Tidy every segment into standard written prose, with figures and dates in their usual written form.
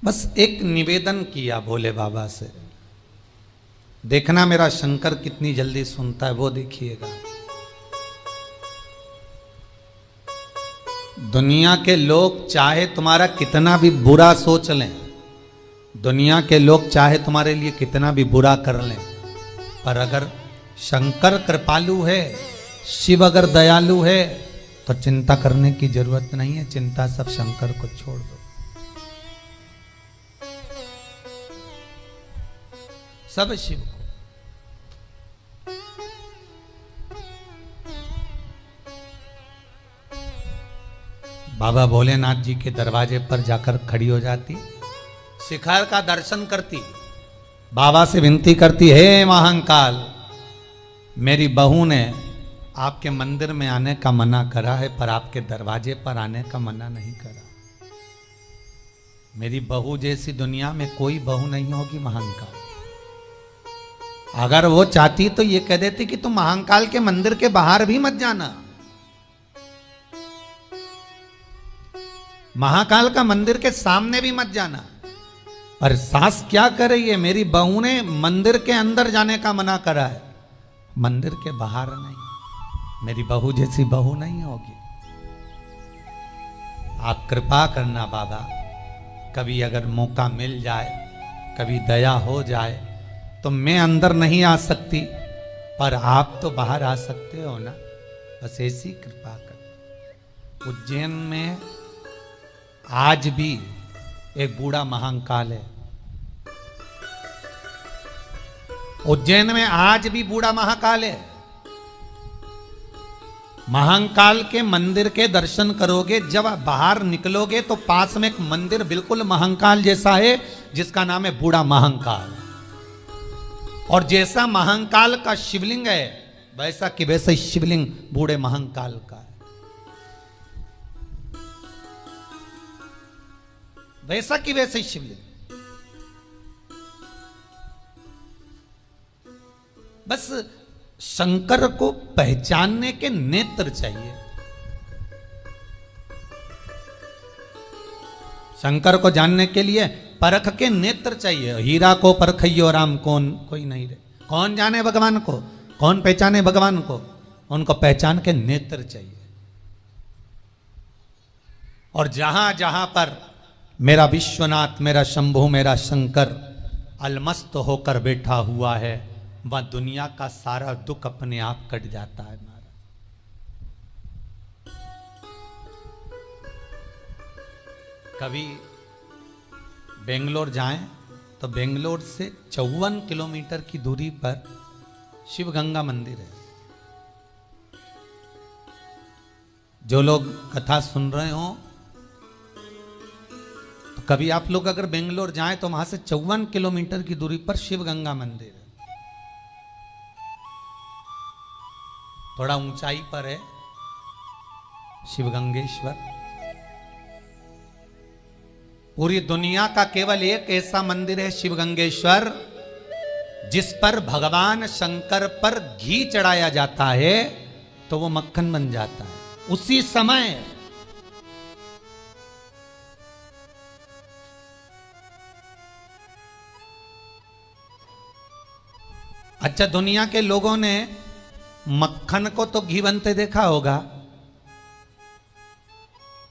बस एक निवेदन किया भोले बाबा से, देखना मेरा शंकर कितनी जल्दी सुनता है, वो देखिएगा। दुनिया के लोग चाहे तुम्हारा कितना भी बुरा सोच लें, दुनिया के लोग चाहे तुम्हारे लिए कितना भी बुरा कर लें, पर अगर शंकर कृपालु है, शिव अगर दयालु है, तो चिंता करने की जरूरत नहीं है। चिंता सब शंकर को छोड़ दो, सब शिव को। बाबा भोलेनाथ जी के दरवाजे पर जाकर खड़ी हो जाती, शिखर का दर्शन करती, बाबा से विनती करती, हे महाकाल, मेरी बहू ने आपके मंदिर में आने का मना करा है, पर आपके दरवाजे पर आने का मना नहीं करा। मेरी बहू जैसी दुनिया में कोई बहू नहीं होगी महाकाल। अगर वो चाहती तो ये कह देती कि तुम महाकाल के मंदिर के बाहर भी मत जाना, महाकाल का मंदिर के सामने भी मत जाना। पर सास क्या कर रही है, मेरी बहू ने मंदिर के अंदर जाने का मना करा है, मंदिर के बाहर नहीं। मेरी बहू जैसी बहू नहीं होगी। आप कृपा करना बाबा, कभी अगर मौका मिल जाए, कभी दया हो जाए, तो मैं अंदर नहीं आ सकती, पर आप तो बाहर आ सकते हो ना, बस ऐसी कृपा कर। उज्जैन में आज भी एक बूढ़ा महाकाल है, उज्जैन में आज भी बूढ़ा महाकाल है। महाकाल के मंदिर के दर्शन करोगे, जब बाहर निकलोगे तो पास में एक मंदिर बिल्कुल महाकाल जैसा है, जिसका नाम है बूढ़ा महाकाल। और जैसा महाकाल का शिवलिंग है, वैसा कि वैसा ही शिवलिंग बूढ़े महाकाल का है, वैसा कि वैसे ही शिवलिंग। बस शंकर को पहचानने के नेत्र चाहिए। शंकर को जानने के लिए परख के नेत्र चाहिए। हीरा को परखइयो राम कौन कोई नहीं रे। कौन जाने भगवान को, कौन पहचाने भगवान को, उनको पहचान के नेत्र चाहिए। और जहां जहां पर मेरा विश्वनाथ, मेरा शंभु, मेरा शंकर अलमस्त होकर बैठा हुआ है, वह दुनिया का सारा दुख अपने आप कट जाता है महाराज। कभी बेंगलोर जाएं तो बेंगलोर से 54 किलोमीटर की दूरी पर शिव गंगा मंदिर है। जो लोग कथा सुन रहे हो, तो कभी आप लोग अगर बेंगलोर जाएं तो वहां से 54 किलोमीटर की दूरी पर शिव गंगा मंदिर है। थोड़ा ऊंचाई पर है शिवगंगेश्वर। पूरी दुनिया का केवल एक ऐसा मंदिर है शिवगंगेश्वर, जिस पर भगवान शंकर पर घी चढ़ाया जाता है तो वो मक्खन बन जाता है उसी समय। अच्छा, दुनिया के लोगों ने मक्खन को तो घी बनते देखा होगा।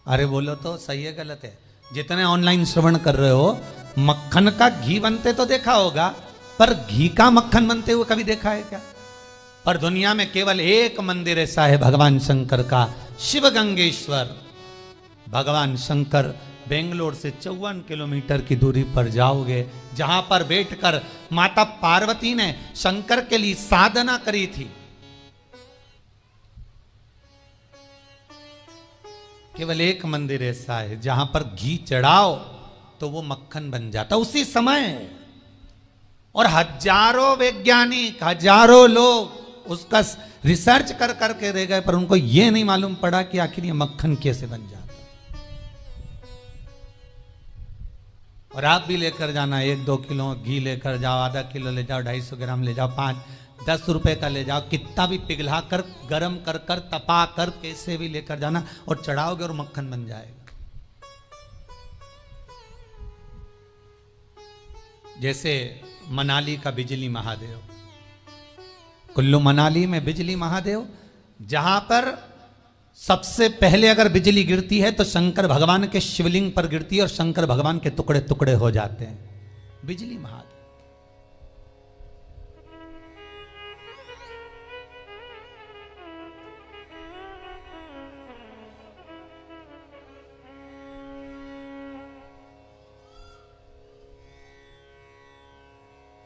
अरे बोलो तो सही है गलत है? जितने ऑनलाइन श्रवण कर रहे हो, मक्खन का घी बनते तो देखा होगा, पर घी का मक्खन बनते हुए कभी देखा है क्या? पर दुनिया में केवल एक मंदिर ऐसा है भगवान शंकर का, शिवगंगेश्वर। भगवान शंकर बेंगलोर से 54 किलोमीटर की दूरी पर जाओगे, जहां पर बैठकर माता पार्वती ने शंकर के लिए साधना करी थी। केवल एक मंदिर ऐसा है जहां पर घी चढ़ाओ तो वो मक्खन बन जाता उसी समय। और हजारों वैज्ञानिक, हजारों लोग उसका रिसर्च कर करके रह गए, पर उनको ये नहीं मालूम पड़ा कि आखिर ये मक्खन कैसे बन जाता। और आप भी लेकर जाना, 1-2 किलो घी लेकर जाओ, आधा किलो ले जाओ, 250 ग्राम ले जाओ, 5-10 रुपए का ले जाओ, कितना भी पिघला कर, गरम कर कर, तपा कर, कैसे भी लेकर जाना और चढ़ाओगे और मक्खन बन जाएगा। जैसे मनाली का बिजली महादेव, कुल्लू मनाली में बिजली महादेव, जहां पर सबसे पहले अगर बिजली गिरती है तो शंकर भगवान के शिवलिंग पर गिरती है और शंकर भगवान के टुकड़े टुकड़े हो जाते हैं। बिजली महादेव।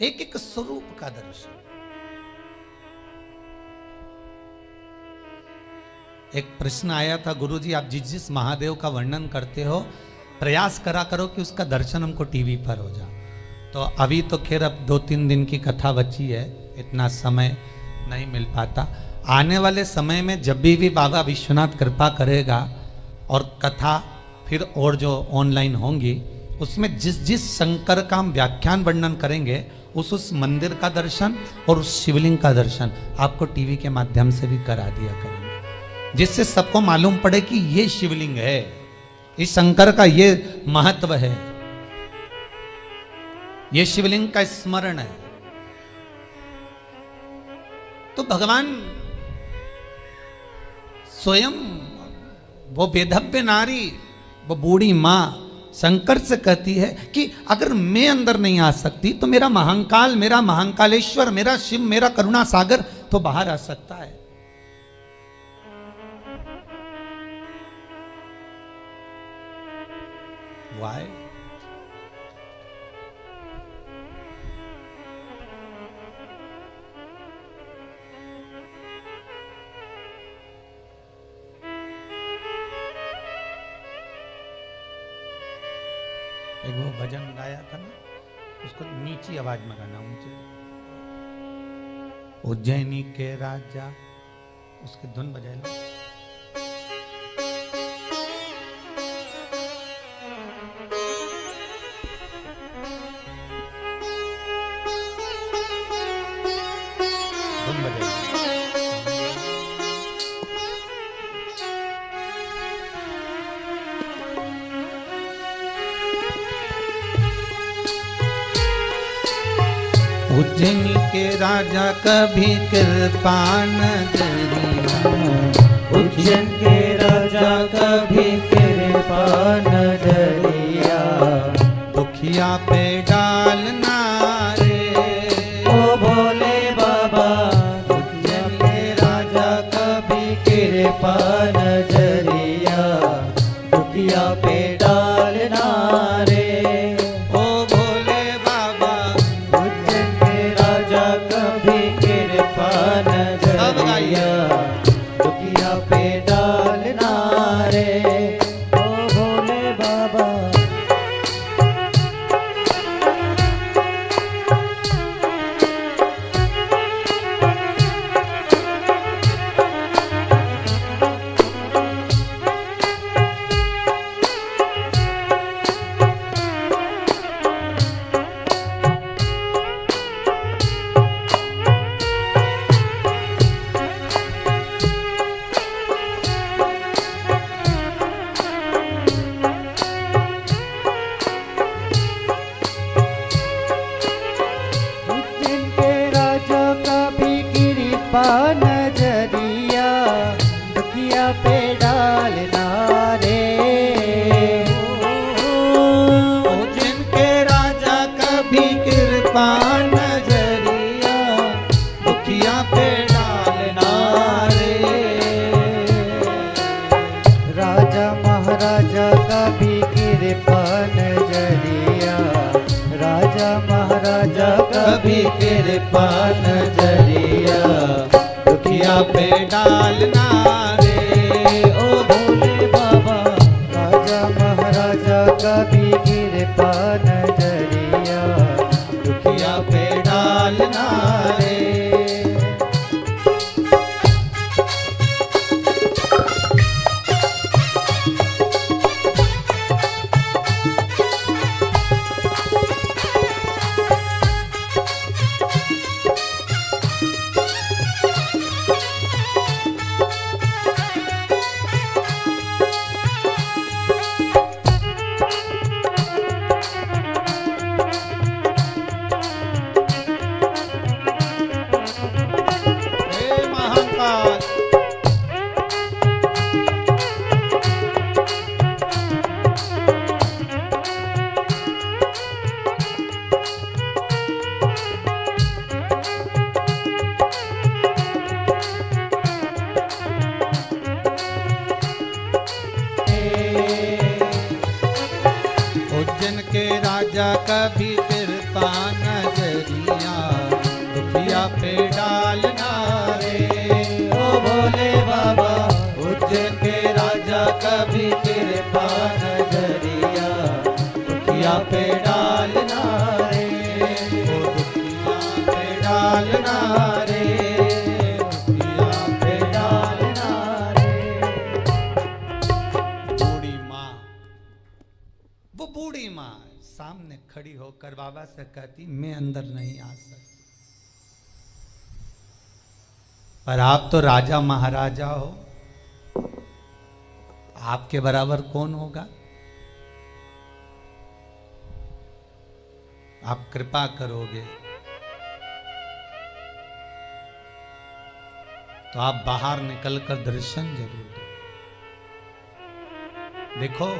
एक एक स्वरूप का दर्शन। एक प्रश्न आया था, गुरुजी आप जिस जिस महादेव का वर्णन करते हो प्रयास करा करो कि उसका दर्शन हमको टीवी पर हो जाए। तो अभी तो खैर अब 2-3 दिन की कथा बची है, इतना समय नहीं मिल पाता। आने वाले समय में जब भी बाबा विश्वनाथ कृपा करेगा और कथा फिर और जो ऑनलाइन होंगी उसमें जिस जिस शंकर का हम व्याख्यान वर्णन करेंगे उस मंदिर का दर्शन और उस शिवलिंग का दर्शन आपको टीवी के माध्यम से भी करा दिया करेंगे, जिससे सबको मालूम पड़े कि ये शिवलिंग है, इस शंकर का ये महत्व है, ये शिवलिंग का स्मरण है। तो भगवान स्वयं वो वेधव्य नारी, वो बूढ़ी मां शंकर से कहती है कि अगर मैं अंदर नहीं आ सकती तो मेरा महाकाल, मेरा महाकालेश्वर, मेरा शिव, मेरा करुणा सागर तो बाहर आ सकता है। Why? एक वो भजन गाया था ना, उसको नीची आवाज में गाना, ऊंचे। उज्जैनी के राजा, उसकी धुन बजाए लो। धुन बजाए। उज्जैनी के राजा कभी कृपा न करिया, उज्जैन के राजा कभी कृपा न करिया, दुखिया पे डालना रे ओ भोले बाबा। उज्जैन के राजा कभी कृपा न करिया, दुखिया पे डालना रे ओ भोले बाबा। उज्जैन के राजा कभी कृपा न सब गाइए। करिया, दुखिया पे डालना रे ओ भोले बाबा। उज्जैन के राजा का भी कृपा नजरिया, दुखिया पे डालना रे। उज्जैन के राजा कभी कृपा नजरिया, दुखिया पे डालना रे। राजा महाराजा का भी कृपा नजरिया, राजा महाराजा का भी कृपा नजरिया, दुखिया पे डालना रे ओ भोले बाबा। राजा महाराजा का भी कृपा नजरिया, दुखिया पे डालना रे। उज्जैन के राजा कभी कृपा नजरिया दुखिया पे डालना रे। ओ भोले बाबा उज्जैन के राजा कभी कृपा नजरिया दुखिया पे डालना रे। ओ दुखिया पे डालना रे, दुखिया पे डालना रे। बूढ़ी माँ, वो बूढ़ी माँ सामने खड़ी होकर बाबा से कहती मैं अंदर नहीं आ सकती, पर आप तो राजा महाराजा हो, आपके बराबर कौन होगा? आप कृपा करोगे तो आप बाहर निकलकर दर्शन जरूर दो। देखो,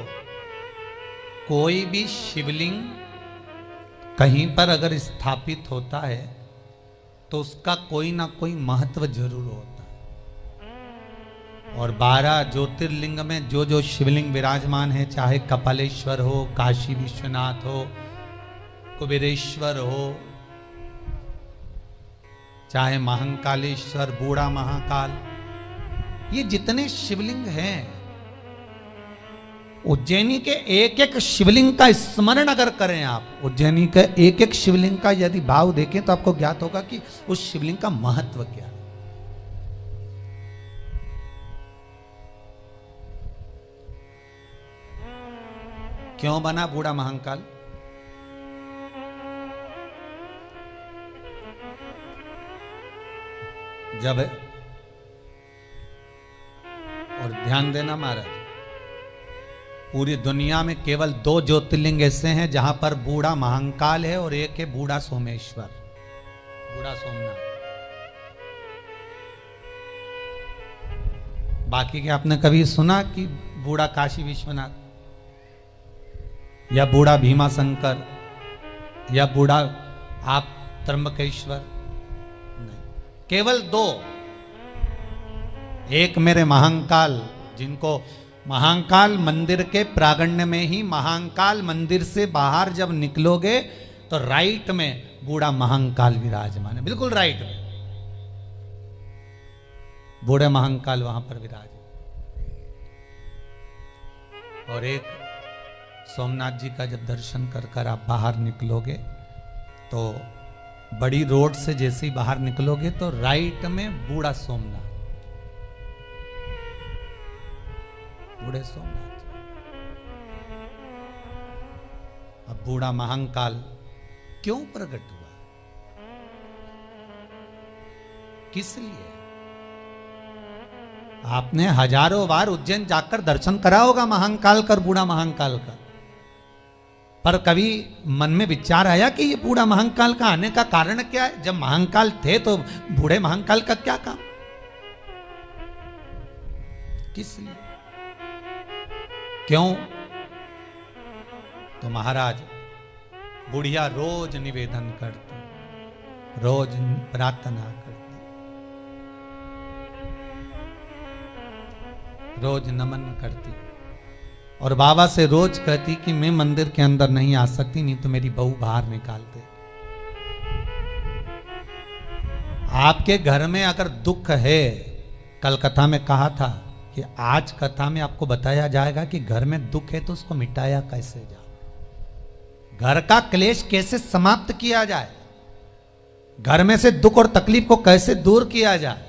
कोई भी शिवलिंग कहीं पर अगर स्थापित होता है तो उसका कोई ना कोई महत्व जरूर होता है। और 12 ज्योतिर्लिंग में जो जो शिवलिंग विराजमान है, चाहे कपालेश्वर हो, काशी विश्वनाथ हो, कुबेरेश्वर हो, चाहे महाकालेश्वर, बूढ़ा महाकाल, ये जितने शिवलिंग हैं, उज्जैनी के एक एक शिवलिंग का स्मरण अगर करें आप, उज्जैनी के एक एक शिवलिंग का यदि भाव देखें तो आपको ज्ञात होगा कि उस शिवलिंग का महत्व क्या है। क्यों बना बूढ़ा महाकाल? जब, और ध्यान देना महाराज, पूरी दुनिया में केवल 2 ज्योतिर्लिंग ऐसे हैं जहां पर बूढ़ा महाकाल है और एक है बूढ़ा सोमेश्वर, बूढ़ा सोमनाथ। बाकी के आपने कभी सुना कि बूढ़ा काशी विश्वनाथ या बूढ़ा भीमा शंकर या बूढ़ा आप त्र्यंबकेश्वर? नहीं, केवल 2। एक मेरे महाकाल, जिनको महाकाल मंदिर के प्रांगण में ही, महाकाल मंदिर से बाहर जब निकलोगे तो राइट में बूढ़ा महाकाल विराजमान है, बिल्कुल राइट में बूढ़े महाकाल वहां पर विराज। और एक सोमनाथ जी का जब दर्शन कर कर आप बाहर निकलोगे तो बड़ी रोड से जैसे ही बाहर निकलोगे तो राइट में बूढ़ा सोमनाथ, बूढ़े सोमनाथ। अब बूढ़ा महाकाल क्यों प्रकट हुआ, किस लिए? आपने हजारों बार उज्जैन जाकर दर्शन करा होगा महाकाल का, बूढ़ा महाकाल का, पर कभी मन में विचार आया कि ये बूढ़ा महाकाल का आने का कारण क्या है? जब महाकाल थे तो बूढ़े महाकाल का क्या काम, किस लिए, क्यों? तो महाराज बुढ़िया रोज निवेदन करती, रोज प्रार्थना करती, रोज नमन करती और बाबा से रोज कहती कि मैं मंदिर के अंदर नहीं आ सकती, नहीं तो मेरी बहू बाहर निकाल दे। आपके घर में अगर दुख है, कल कथा में कहा था कि आज कथा में आपको बताया जाएगा कि घर में दुख है तो उसको मिटाया कैसे जाए, घर का क्लेश कैसे समाप्त किया जाए, घर में से दुख और तकलीफ को कैसे दूर किया जाए।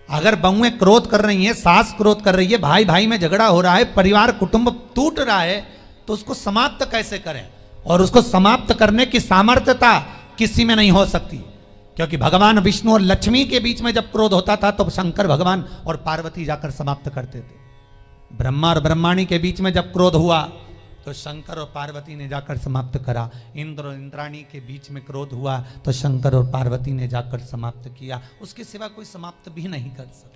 अगर बहुएं क्रोध कर रही हैं, सास क्रोध कर रही है, भाई भाई में झगड़ा हो रहा है, परिवार कुटुंब टूट रहा है, तो उसको समाप्त कैसे करें? और उसको समाप्त करने की सामर्थ्यता किसी में नहीं हो सकती, क्योंकि भगवान विष्णु और लक्ष्मी के बीच में जब क्रोध होता था तो शंकर भगवान और पार्वती जाकर समाप्त करते थे। ब्रह्मा और ब्रह्माणी के बीच में जब क्रोध हुआ तो शंकर और पार्वती ने जाकर समाप्त करा। इंद्र और इंद्राणी के बीच में क्रोध हुआ तो शंकर और पार्वती ने जाकर समाप्त किया। उसके सिवा कोई समाप्त भी नहीं कर सकता।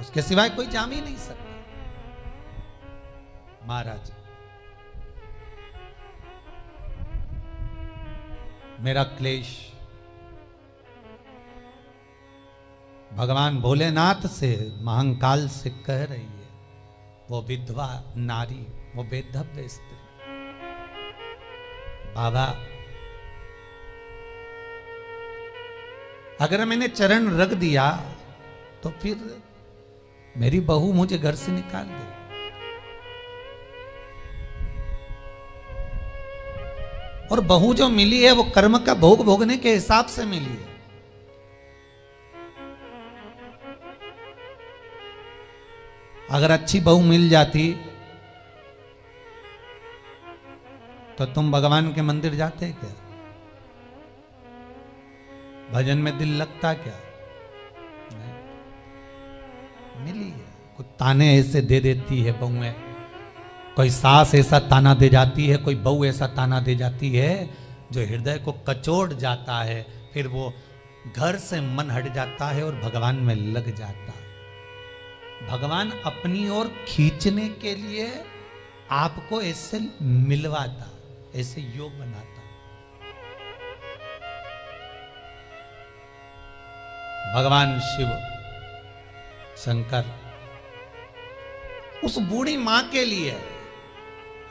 उसके सिवाय कोई जाम ही नहीं सकता। महाराज मेरा क्लेश भगवान भोलेनाथ से महाकाल से कह रही है, वो विधवा नारी, वो बेधव्य स्त्री, बाबा अगर मैंने चरण रख दिया तो फिर मेरी बहू मुझे घर से निकाल दे। और बहू जो मिली है वो कर्म का भोग भोगने के हिसाब से मिली है। अगर अच्छी बहू मिल जाती तो तुम भगवान के मंदिर जाते क्या? भजन में दिल लगता क्या? नहीं। मिली है, कुछ ताने ऐसे दे देती है बहुएं, कोई सास ऐसा ताना दे जाती है, कोई बहू ऐसा ताना दे जाती है जो हृदय को कचोड़ जाता है। फिर वो घर से मन हट जाता है और भगवान में लग जाता है। भगवान अपनी ओर खींचने के लिए आपको ऐसे मिलवाता, ऐसे योग बनाता। भगवान शिव शंकर उस बूढ़ी मां के लिए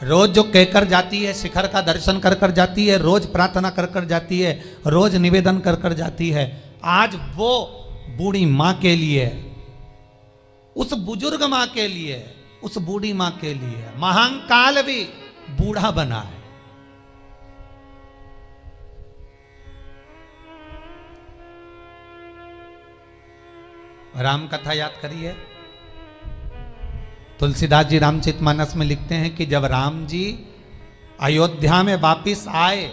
रोज जो कहकर जाती है, शिखर का दर्शन कर कर जाती है, रोज प्रार्थना कर कर जाती है, रोज निवेदन कर कर जाती है, आज वो बूढ़ी मां के लिए, उस बुजुर्ग मां के लिए, उस बूढ़ी मां के लिए महाकाल भी बूढ़ा बना है। राम कथा याद करिए। तुलसीदास जी रामचरितमानस में लिखते हैं कि जब राम जी अयोध्या में वापिस आए,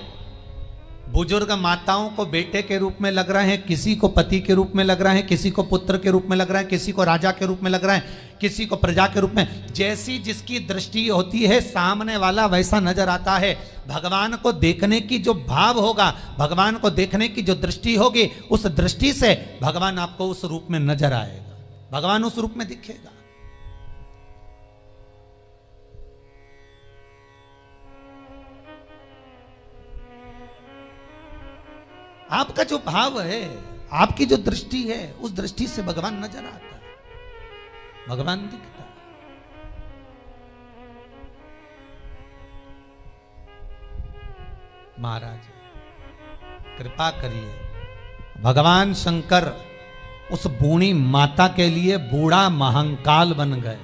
बुजुर्ग माताओं को बेटे के रूप में लग रहे हैं, किसी को पति के रूप में लग रहे हैं, किसी को पुत्र के रूप में लग रहे हैं, किसी को राजा के रूप में लग रहे हैं, किसी को प्रजा के रूप में। जैसी जिसकी दृष्टि होती है, सामने वाला वैसा नजर आता है। भगवान को देखने की जो भाव होगा, भगवान को देखने की जो दृष्टि होगी, उस दृष्टि से भगवान आपको उस रूप में नजर आएगा, भगवान उस रूप में दिखेगा। आपका जो भाव है, आपकी जो दृष्टि है, उस दृष्टि से भगवान नजर आता है, भगवान दिखता है। महाराज कृपा करिए, भगवान शंकर उस बूढ़ी माता के लिए बूढ़ा महाकाल बन गए,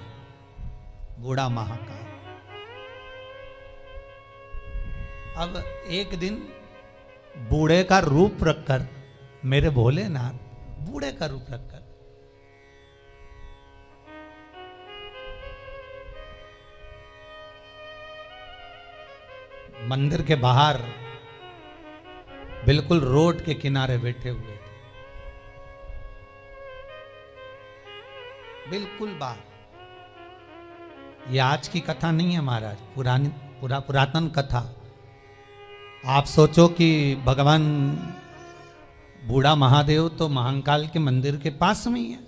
बूढ़ा महाकाल। अब एक दिन बूढ़े का रूप रखकर, मेरे भोलेनाथ बूढ़े का रूप रखकर मंदिर के बाहर बिल्कुल रोड के किनारे बैठे हुए थे, बिल्कुल बाहर। ये आज की कथा नहीं है महाराज, पुरातन कथा। आप सोचो कि भगवान बूढ़ा महादेव तो महाकाल के मंदिर के पास में ही है।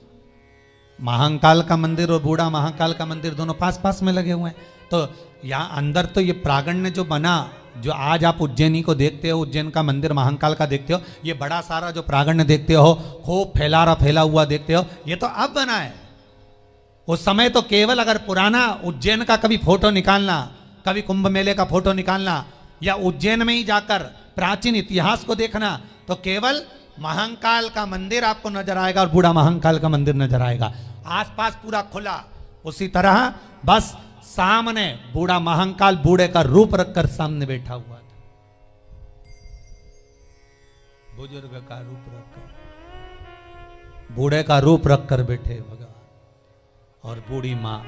महाकाल का मंदिर और बूढ़ा महाकाल का मंदिर दोनों पास पास में लगे हुए हैं। तो यहाँ अंदर तो ये प्रांगण जो बना, जो आज आप उज्जैनी को देखते हो, उज्जैन का मंदिर महाकाल का देखते हो, ये बड़ा सारा जो प्रांगण देखते हो, खूब फैला हुआ देखते हो, ये तो अब बना है। उस समय तो केवल अगर पुराना उज्जैन का कभी फोटो निकालना, कभी कुंभ मेले का फोटो निकालना, या उज्जैन में ही जाकर प्राचीन इतिहास को देखना, तो केवल महाकाल का मंदिर आपको नजर आएगा और बूढ़ा महाकाल का मंदिर नजर आएगा। आसपास पूरा खुला। उसी तरह बस सामने बूढ़ा महाकाल बूढ़े का रूप रखकर सामने बैठा हुआ था, बुजुर्ग का रूप रखकर, बूढ़े का रूप रखकर बैठे भगवान। और बूढ़ी मां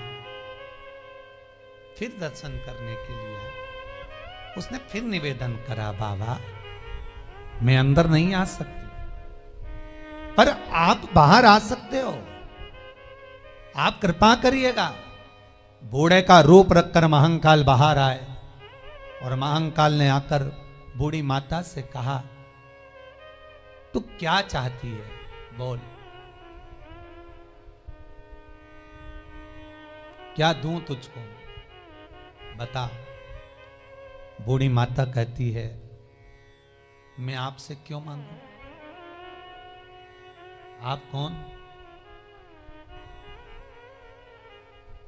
फिर दर्शन करने के लिए उसने फिर निवेदन करा, बाबा मैं अंदर नहीं आ सकती, पर आप बाहर आ सकते हो, आप कृपा करिएगा। बूढ़े का रूप रखकर महाकाल बाहर आए और महाकाल ने आकर बूढ़ी माता से कहा, तू क्या चाहती है, बोल, क्या दूं तुझको, बता। बूढ़ी माता कहती है, मैं आपसे क्यों मांगू? आप कौन?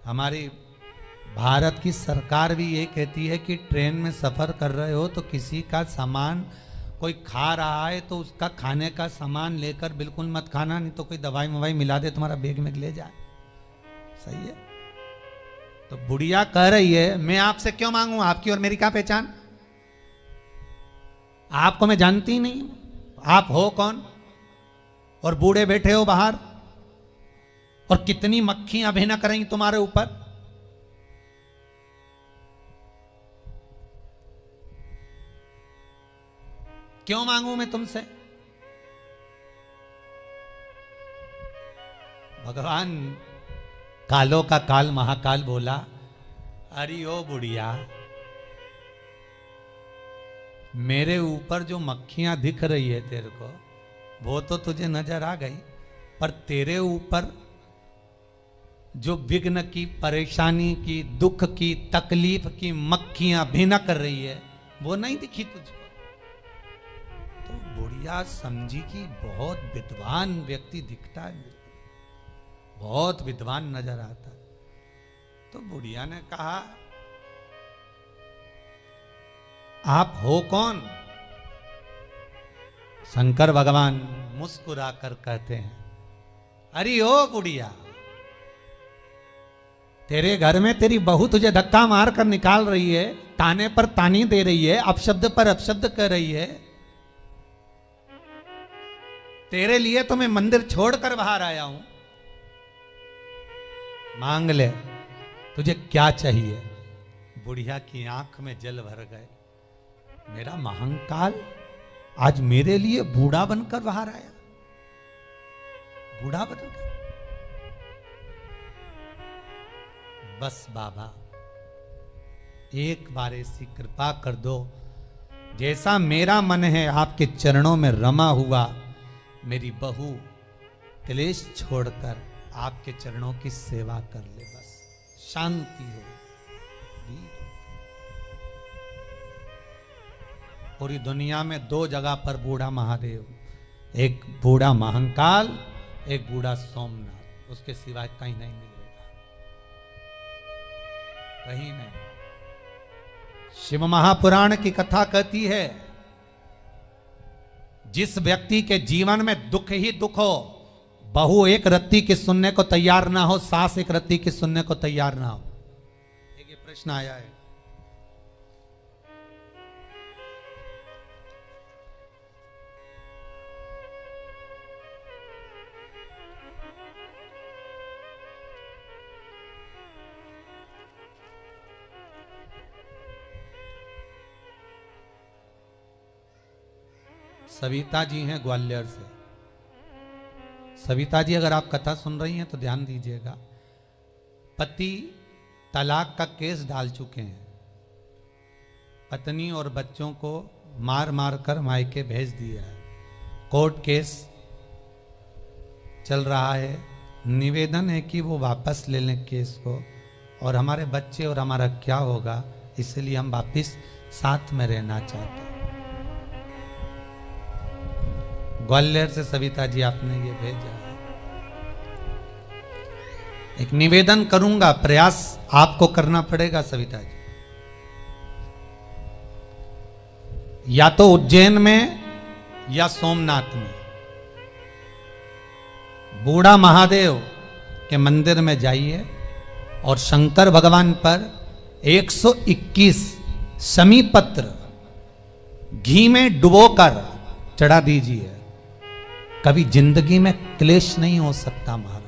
हमारी भारत की सरकार भी ये कहती है कि ट्रेन में सफर कर रहे हो तो किसी का सामान कोई खा रहा है तो उसका खाने का सामान लेकर बिल्कुल मत खाना, नहीं तो कोई दवाई मवाई मिला दे तुम्हारा बैग में ले जाए। सही है? तो बुढ़िया कह रही है मैं आपसे क्यों मांगू, आपकी और मेरी क्या पहचान? आपको मैं जानती ही नहीं, आप हो कौन? और बूढ़े बैठे हो बाहर और कितनी मक्खियां भिनक रही तुम्हारे ऊपर। क्यों मांगू मैं तुमसे? भगवान कालों का काल महाकाल बोला, अरे ओ बुढ़िया, मेरे ऊपर जो मक्खियां दिख रही है तेरे को वो तो तुझे नजर आ गई, पर तेरे ऊपर जो विघ्न की, परेशानी की, दुख की, तकलीफ की मक्खियां भिनक रही है वो नहीं दिखी तुझको। तो बुढ़िया समझी कि बहुत विद्वान व्यक्ति दिखता है, बहुत विद्वान नजर आता है। तो बुढ़िया ने कहा आप हो कौन? शंकर भगवान मुस्कुरा कर कहते हैं, अरे ओ बुढ़िया, तेरे घर में तेरी बहू तुझे धक्का मार कर निकाल रही है, ताने पर तानी दे रही है, अपशब्द पर अपशब्द कर रही है। तेरे लिए तो मैं मंदिर छोड़कर बाहर आया हूं। मांग ले, तुझे क्या चाहिए? बुढ़िया की आंख में जल भर गए। मेरा महाकाल आज मेरे लिए बूढ़ा बनकर बाहर आया, बूढ़ा बनकर। बस बाबा एक बार ऐसी कृपा कर दो, जैसा मेरा मन है आपके चरणों में रमा हुआ, मेरी बहू क्लेश छोड़कर आपके चरणों की सेवा कर ले, बस शांति हो। पूरी दुनिया में दो जगह पर बूढ़ा महादेव, एक बूढ़ा महाकाल, एक बूढ़ा सोमनाथ, उसके सिवाय कहीं नहीं मिलेगा, कहीं नहीं। शिव महापुराण की कथा कहती है, जिस व्यक्ति के जीवन में दुख ही दुख हो, बहू एक रत्ती की सुनने को तैयार ना हो, सास एक रत्ती की सुनने को तैयार ना हो। एक ये प्रश्न आया है। सविता जी हैं ग्वालियर से। सविता जी अगर आप कथा सुन रही हैं तो ध्यान दीजिएगा। पति तलाक का केस डाल चुके हैं, पत्नी और बच्चों को मार मार कर मायके भेज दिया है, कोर्ट केस चल रहा है। निवेदन है कि वो वापस ले लें केस को, और हमारे बच्चे और हमारा क्या होगा, इसलिए हम वापस साथ में रहना चाहते हैं। ग्वालियर से सविता जी आपने ये भेजा है। एक निवेदन करूंगा, प्रयास आपको करना पड़ेगा सविता जी। या तो उज्जैन में या सोमनाथ में बूढ़ा महादेव के मंदिर में जाइए और शंकर भगवान पर 121 शमी पत्र घी में डुबोकर चढ़ा दीजिए। कभी जिंदगी में क्लेश नहीं हो सकता महाराज।